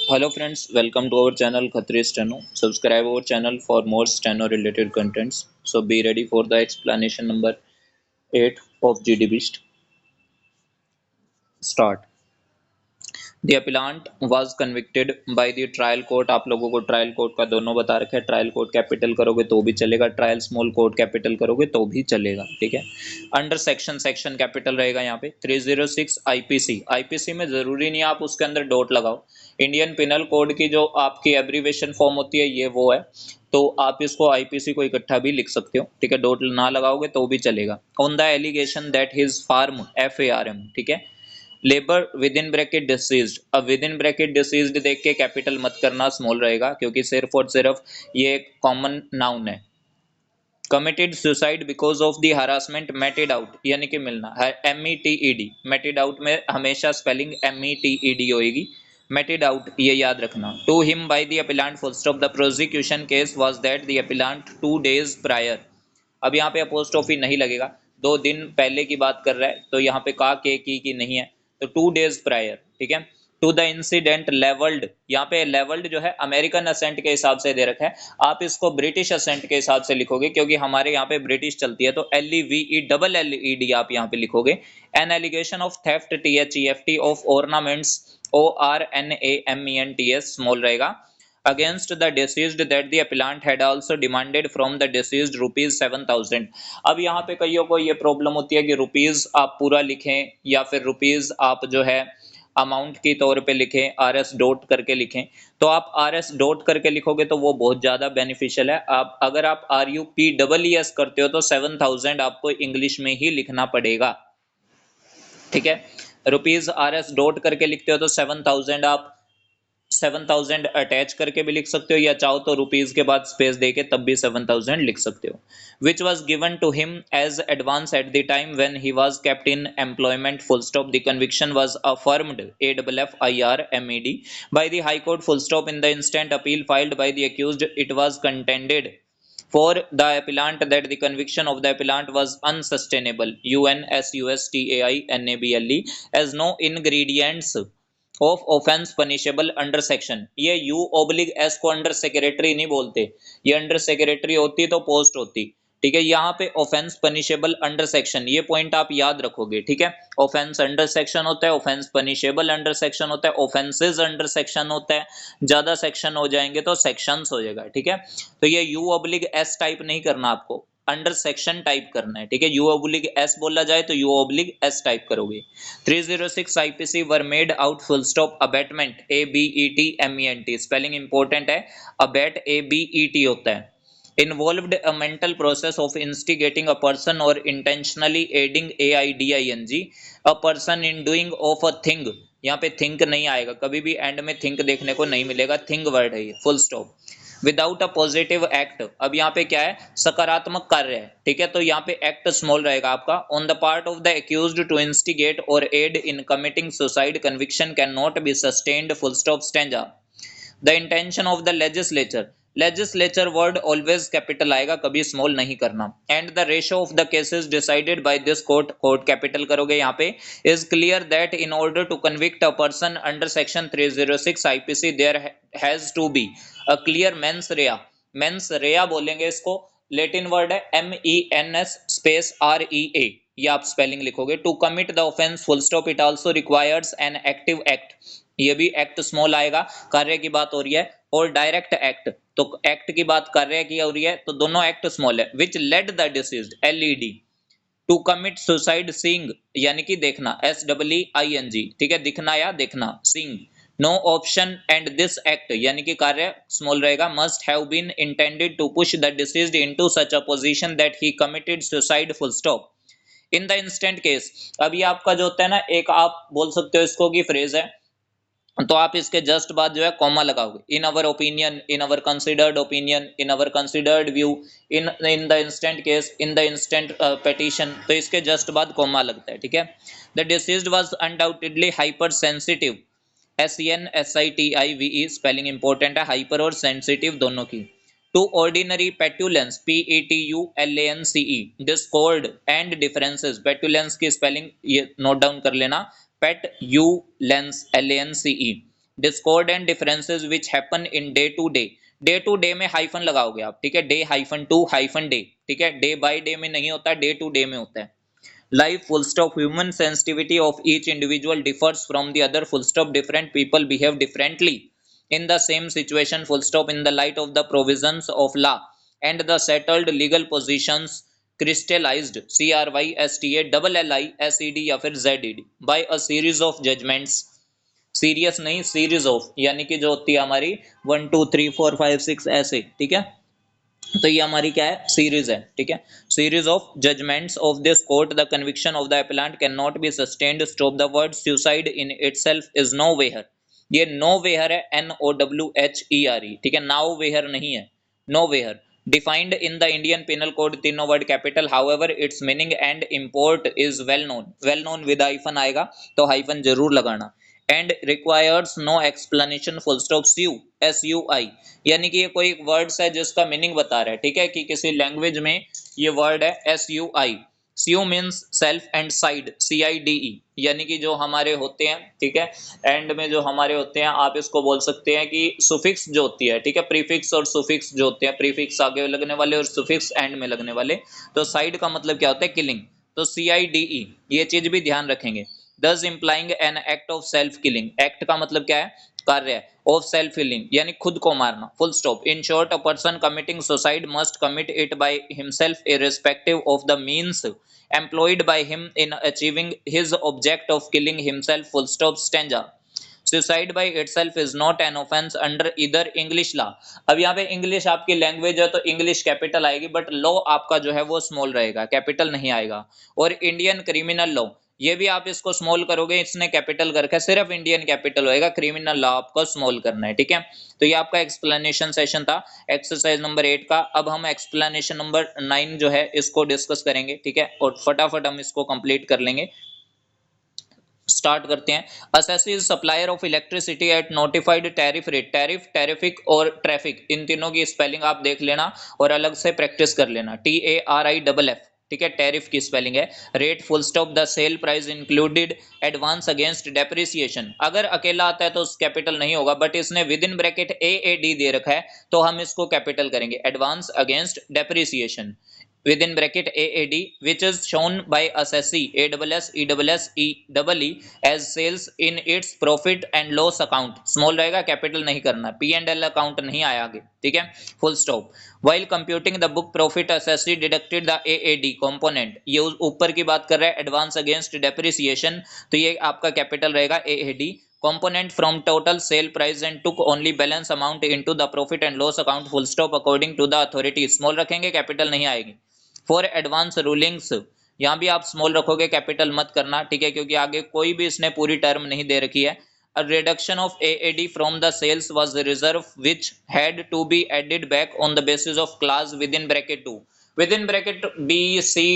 Hello friends, welcome to our channel Khatri Steno. Subscribe our channel for more steno related contents. So be ready for the explanation number 8 of GD Beast. Start. The appellant was convicted by the trial court. आप लोगों को trial court का दोनों बता रखा है. Trial court capital करोगे तो भी चलेगा, ट्रायल स्मॉल कोर्ट कैपिटल करोगे तो भी चलेगा. ठीक है. अंडर सेक्शन सेक्शन कैपिटल रहेगा यहाँ पे 306 आईपीसी. आईपीसी में जरूरी नहीं आप उसके अंदर डॉट लगाओ. इंडियन पिनल कोड की जो आपकी एब्रीवेशन फॉर्म होती है ये वो है, तो आप इसको आईपीसी को इकट्ठा भी लिख सकते हो. ठीक है, डॉट ना लगाओगे तो भी चलेगा. On the allegation that his farm FARM. ठीक है. Labour within bracket deceased. अब विद इन ब्रैकेट डिसीज्ड देख के कैपिटल मत करना, स्मॉल रहेगा, क्योंकि सिर्फ और सिर्फ ये एक कॉमन नाउन है. Committed suicide because of the harassment meted out, यानी कि मिलना है METED. मेटेड आउट में हमेशा स्पेलिंग METED होएगी. मेटेड आउट ये याद रखना. To him by the appellant full stop. The prosecution case was that the appellant 2 days prior. अब यहाँ पे अपोस्ट्रोफी नहीं लगेगा, 2 दिन पहले की बात कर रहा है, तो यहाँ पे का के की नहीं है, तो 2 days प्रायर. ठीक है. To the incident levelled. यहाँ पे लेवल्ड जो है अमेरिकन असेंट के हिसाब से दे रखा है, आप इसको ब्रिटिश असेंट के हिसाब से लिखोगे, क्योंकि हमारे यहाँ पे ब्रिटिश चलती है, तो LEVELLED आप यहाँ पे लिखोगे. An allegation of theft THEFT of ornaments ORNAMENTS small रहेगा. against the deceased that the appellant had also demanded from the deceased rupees 7,000. अब यहाँ पे कईयों को ये प्रॉब्लम होती है कि रुपीज आप पूरा लिखें या फिर रुपीज आप जो है अमाउंट की तौर पे लिखें, RS डॉट करके लिखें. तो आप RS डॉट करके लिखोगे तो वो बहुत ज्यादा बेनिफिशियल है. आप अगर आप RUPEES करते हो तो 7,000 आपको इंग्लिश में ही लिखना पड़ेगा. ठीक है. रुपीज RS डॉट करके लिखते हो तो 7,000 आप 7,000 अटैच करके भी लिख सकते हो, या चाहो तो रुपीज के बाद स्पेस देके तब भी 7,000 लिख सकते हो. Which was given to him as advance at the time when he was kept in employment full stop. The conviction was affirmed AFFIRMED by the High Court full stop. In the instant appeal filed by the accused, it was contended for the appellant that the conviction of the appellant was unsustainable UNSUSTAINABLE as no ingredients of offence punishable under section. ये U/S को under secretary नहीं बोलते, ये under secretary होती तो post होती. ठीक है. यहाँ पे ऑफेंस पनिशेबल अंडर सेक्शन, ये पॉइंट आप याद रखोगे. ठीक है. ऑफेंस अंडर सेक्शन होता है, ऑफेंस पनिशेबल अंडर सेक्शन होता है, ऑफेंसेस अंडर सेक्शन होता है. ज्यादा सेक्शन हो जाएंगे तो सेक्शंस हो जाएगा. ठीक है. तो ये U/S टाइप नहीं करना, आपको अंडर सेक्शन टाइप करना है. ठीक है. U/S बोला जाए तो U/S टाइप करोगे. 306 IPC were made out full stop abetment ABETMENT. Spelling important है. अबेट ABET होता है. Involved a mental process of instigating a person और intentionally aiding AIDING a person in doing of a thing. यहाँ पे think नहीं आएगा, कभी भी एंड में थिंक देखने को नहीं मिलेगा, थिंग वर्ड है ये. Full stop. Without a positive act. अब यहाँ पे क्या है, सकारात्मक कार्य है. ठीक है. तो यहाँ पे एक्ट स्मॉल रहेगा आपका. On the part of the accused to instigate और aid in committing suicide conviction can not be sustained. Full stop. Stanza. The intention of the legislature. Legislature word always capital आएगा, कभी small नहीं करना. And the ratio of the cases decided by this court, court capital करोगे यहाँ पे, is clear that in order to convict a person under section 306 IPC there has to be a clear mens rea. Mens rea बोलेंगे इसको. Latin word है MENS space REA. ये आप spelling लिखोगे. To commit the offence full stop it also requires an active act. ये भी act small आएगा, कार्य की बात हो रही है. और डायरेक्ट एक्ट, तो एक्ट की बात कार्य की हो रही है, तो दोनों एक्ट स्मॉल है. Which led the deceased LED to commit suicide seeing, यानी कि देखना SEEING. ठीक है. दिखना या देखना. Seeing. No option and this act, यानी कि कार्य स्मॉल रहेगा. Must have been intended to push the deceased into such a position that he committed suicide. Full stop. In the instant case. अब ये आपका जो होता है ना, एक आप बोल सकते हो इसको की फ्रेज है, तो आप इसके जस्ट बाद जो है कॉमा लगाओगे. In our opinion, in our considered opinion, in our considered view, in the instant case, in the instant petition, तो इसके जस्ट बाद कॉमा लगता है. ठीक है. The deceased was undoubtedly hyper sensitive. SENSITIVE. Spelling important है, hyper और sensitive दोनों की. To ordinary petulance PETULANCE. Discord and differences. Petulance की स्पेलिंग ये नोट डाउन कर लेना, pet u lance LANCE. discordant differences which happen in day to day में hyphen लगाओगे आप, ठीक है, day hyphen to hyphen day, ठीक है, डे बाय डे में नहीं होता, डे टू डे में होता है। Life full stop human sensitivity of each individual differs from the other full stop different people behave differently in the same situation full stop in the light of the provisions of law and the settled legal positions crystallized CRYSTA LLISED या फिर ZED by a series of judgments, serious नहीं series of, यानी कि जो होती है हमारी 1 2 3 4 5 6 ऐसे, ठीक है, तो ये हमारी क्या है, सीरीज है, ठीक है, series of judgments of this court the conviction of the appellant can not be sustained stop the word suicide in itself is nowhere, ये नो वेयर है, NOWHERE, ठीक है, नाउ वेयर नहीं है, nowhere defined in the Indian penal code, तीनों word capital, however its meaning and import is well known with hyphen आएगा तो hyphen जरूर लगाना, and requires no explanation full stop SUI, यानी कि ये कोई वर्ड्स है जिसका मीनिंग बता रहा है, ठीक है, कि किसी लैंग्वेज में ये वर्ड है SUI, SU means self and side CIDE, यानी कि जो हमारे होते हैं, ठीक है, एंड में जो हमारे होते हैं आप इसको बोल सकते हैं कि सुफिक्स जो होती है, ठीक है, प्रीफिक्स और सुफिक्स जो होते हैं, प्रीफिक्स आगे लगने वाले और सुफिक्स एंड में लगने वाले, तो साइड का मतलब क्या होता है, किलिंग, तो CIDE, ये चीज भी ध्यान रखेंगे, thus implying an act of self killing, act का मतलब क्या है, कार्य है, ऑफ सेल्फ किलिंग यानी खुद को मारना, full stop, in short a person committing suicide must commit it by himself irrespective of the means employed by him in achieving his object of killing himself, full stop, stanza, suicide by itself is not an offense under either English law, अब यहाँ पे English आपकी language है तो English capital आएगी, but law आपका जो है वो स्मॉल रहेगा, कैपिटल नहीं आएगा, और इंडियन क्रिमिनल लॉ ये भी आप इसको स्मॉल करोगे, इसने कैपिटल करके सिर्फ इंडियन कैपिटल होएगा, क्रिमिनल लॉ आपको स्मॉल करना है, ठीक है, तो ये आपका एक्सप्लेनेशन सेशन था एक्सरसाइज नंबर 8 का। अब हम एक्सप्लेनेशन नंबर 9 जो है इसको डिस्कस करेंगे, ठीक है, और फटाफट हम इसको कंप्लीट कर लेंगे, स्टार्ट करते हैं। Assessees supplier of electricity at notified tariff rate, tariff, terrific और ट्रैफिक, इन तीनों की स्पेलिंग आप देख लेना और अलग से प्रैक्टिस कर लेना, TARIFF, ठीक है, टैरिफ की स्पेलिंग है, rate full stop the sale price included advance against depreciation, अगर अकेला आता है तो कैपिटल नहीं होगा, बट इसने विद इन ब्रैकेट AAD दे रखा है तो हम इसको कैपिटल करेंगे, advance against depreciation within bracket AAD, which is shown by assessee ASSEEE as sales in its profit and loss account, small रहेगा, कैपिटल नहीं करना, P&L अकाउंट नहीं आया आगे, ठीक है, full stop, while computing the book profit assessee deducted the AAD component, ये ऊपर की बात कर रहा है एडवांस अगेंस्ट डेप्रिसिएशन, तो ये आपका कैपिटल रहेगा AAD, component from total sale price and took only balance amount into the profit and loss account, full stop, according to the authority, small रखेंगे, कैपिटल नहीं आएगी, फॉर एडवांस रूलिंग्स, यहां भी आप स्मॉल रखोगे, कैपिटल मत करना, ठीक है, क्योंकि आगे कोई भी इसने पूरी टर्म नहीं दे रखी है। A reduction of AAD from the sales was the reserve which had to be added back on the basis of clause within bracket 2, with in bracket BCDEFGH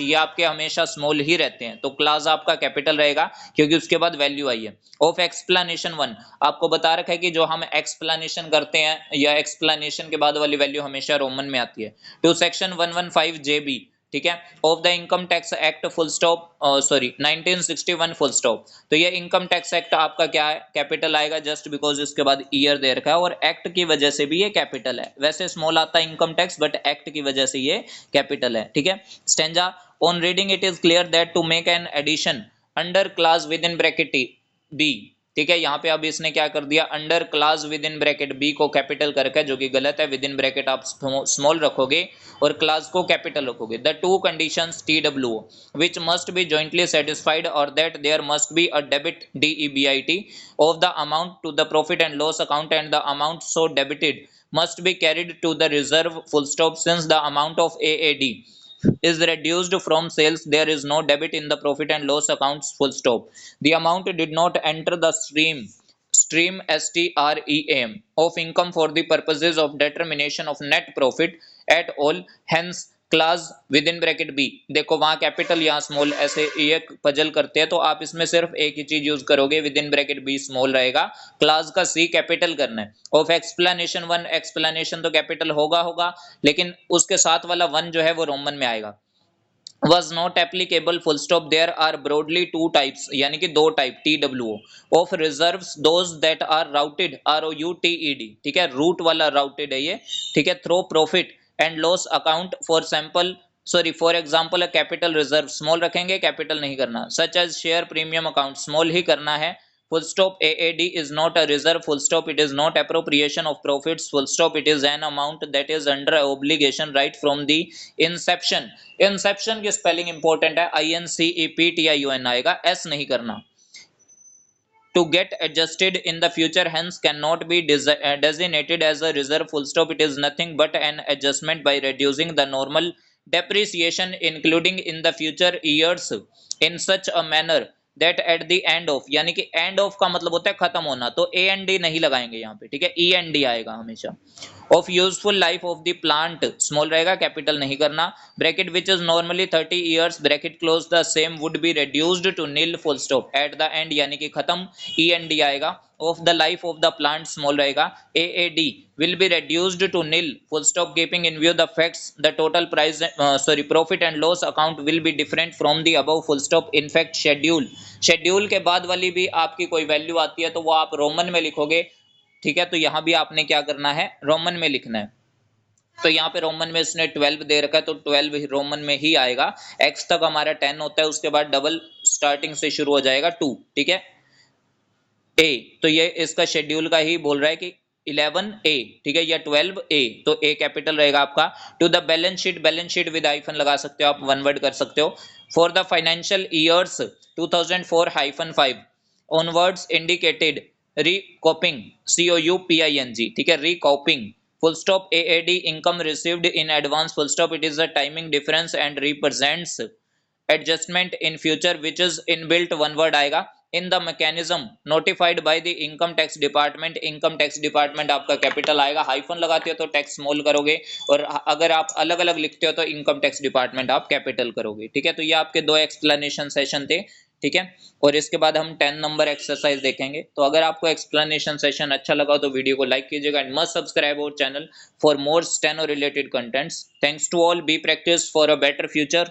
ये आपके हमेशा स्मॉल ही रहते हैं, तो क्लास आपका कैपिटल रहेगा क्योंकि उसके बाद वैल्यू आई है। ऑफ एक्सप्लेनेशन 1, आपको बता रखा है कि जो हम एक्सप्लेनेशन करते हैं या एक्सप्लेनेशन के बाद वाली वैल्यू हमेशा रोमन में आती है। टू सेक्शन 115 JB, ठीक है, of the income tax act full stop, sorry 1961 full stop, तो ये इनकम टैक्स एक्ट आपका क्या है, कैपिटल आएगा, जस्ट बिकॉज इसके बाद ईयर दे रखा है और एक्ट की वजह से भी ये कैपिटल है, वैसे स्मॉल आता है इनकम टैक्स बट एक्ट की वजह से ये कैपिटल है, ठीक है। Stanza, on reading it is clear that to make an addition under class within bracket B, ठीक है, यहाँ पे अब इसने क्या कर दिया, under class within bracket B को कैपिटल करके, जो कि गलत है, विद इन ब्रैकेट आप स्मॉल रखोगे और क्लास को कैपिटल रखोगे। The two conditions TWO which must be jointly satisfied or that there must be a debit DEBIT of the amount to the profit and loss account and the amount so debited must be carried to the reserve, full stop, since the amount of AAD is reduced from sales there is no debit in the profit and loss accounts, full stop, the amount did not enter the stream STREAM of income for the purposes of determination of net profit at all, hence class within bracket B, देखो वहां capital यहाँ small, ऐसे ये puzzle करते हैं तो आप इसमें सिर्फ एक ही चीज यूज करोगे, within bracket B small रहेगा, क्लास का सी कैपिटल करना है। ऑफ एक्सप्लेनेशन 1, एक्सप्लेनेशन तो कैपिटल होगा लेकिन उसके साथ वाला 1 जो है वो रोमन में आएगा। was not applicable full stop. There are broadly two types, यानी कि दो type TWO of reserves, those that are routed, ROUTED, ठीक है, रूट वाला routed है ये, ठीक है, through profit and loss account for sample sorry for example capital reserve, small रखेंगे, कैपिटल नहीं करना, such as share premium account, small ही करना है, full stop. AAD is not a reserve, full stop. It is not appropriation of profits, full stop. It is an amount that is under obligation right from the inception. Inception की spelling important है, INCEPTION आएगा, S नहीं करना, to get adjusted in the future, hence cannot be designated as a reserve, full stop. It is nothing but an adjustment by reducing the normal depreciation including in the future years in such a manner that at the end of, यानी कि end of का मतलब होता है खत्म होना, तो AND नहीं लगाएंगे यहाँ पे, ठीक है, END आएगा हमेशा, of useful life of the plant, small रहेगा, capital नहीं करना, bracket which is normally 30 years, bracket close, the same would be reduced to nil, full stop. At the end यानी कि खत्म, END आएगा, of the life of the plant, small रहेगा, AAD will be reduced to nil, full stop. Keeping in view the facts, the total price profit and loss account will be different from the above, full stop. In fact schedule के बाद वाली भी आपकी कोई value आती है तो वो आप रोमन में लिखोगे, ठीक है, तो यहां भी आपने क्या करना है, रोमन में लिखना है, तो यहाँ पे रोमन में इसने 12 दे रखा है तो 12 रोमन में ही आएगा, x तक हमारा 10 होता है, उसके बाद डबल स्टार्टिंग से शुरू हो जाएगा 2, ठीक है, ए, तो ये इसका शेड्यूल का ही बोल रहा है कि 11A, ठीक है, या 12A, तो ए कैपिटल रहेगा आपका। To the balance sheet with hyphen लगा सकते हो आप, वन वर्ड कर सकते हो। For the financial years 2004-5 onwards indicated recouping, COUPING, ठीक है, recouping, full stop. AAD income received in advance, full stop. It is a timing difference and represents adjustment in future which is inbuilt, one word आएगा, in the mechanism notified by the income tax department. income tax department आपका capital आएगा, hyphen लगाते हो तो tax small करोगे, और अगर आप अलग अलग लिखते हो तो इनकम टैक्स डिपार्टमेंट आप कैपिटल करोगे, ठीक है, तो ये आपके दो एक्सप्लेनेशन सेशन थे, ठीक है, और इसके बाद हम 10 नंबर एक्सरसाइज देखेंगे। तो अगर आपको एक्सप्लेनेशन सेशन अच्छा लगा तो वीडियो को लाइक कीजिएगा and must subscribe our channel for more steno related contents. Thanks to all, be practice for a better future.